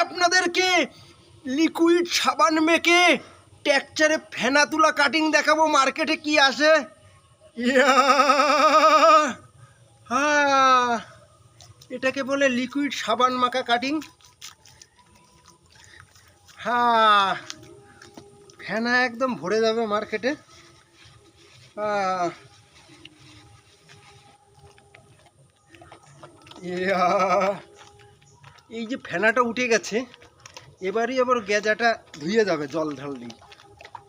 আপনাদেরকে লিকুইড সাবান মেখে টেক্সচারে ফেনা তুলা কাটিং দেখাবো মার্কেটে কি আসে। ইয়া হ্যাঁ, এটাকে বলে লিকুইড সাবান মাখা কাটিং। হ্যাঁ, ফেনা একদম ভরে যাবে মার্কেটে। হ্যাঁ, ইয়া এই যে ফেনাটা উঠে গেছে, এবারই আবার গেজাটা ধুয়ে যাবে জল ঢাললেই।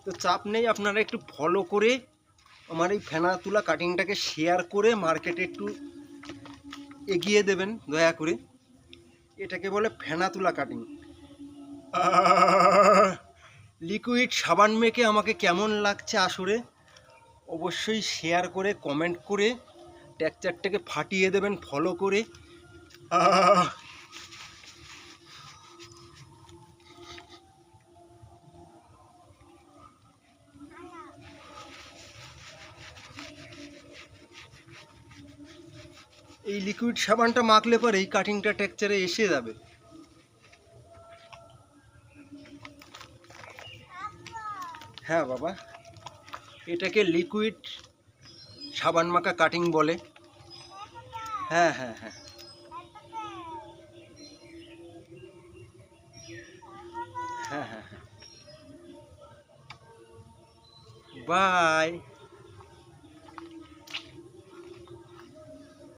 তো চাপ নেই, আপনারা একটু ফলো করে আমার এই ফেনা তুলা কাটিংটাকে শেয়ার করে মার্কেটে একটু এগিয়ে দেবেন দয়া করে। এটাকে বলে ফেনা তুলা কাটিং। লিকুইড সাবান মেখে আমাকে কেমন লাগছে আসরে অবশ্যই শেয়ার করে কমেন্ট করে টেক্সচারটাকে ফাটিয়ে দেবেন ফলো করে। এই লিকুইড সাবানটা মাখলে পরে এই কাটিংটা টেক্সচারে এসে যাবে। হ্যাঁ বাবা, এটাকে লিকুইড সাবান মাখা কাটিং বলে। হ্যাঁ হ্যাঁ হ্যাঁ, হ্যাঁ হ্যাঁ হ্যাঁ, বাই।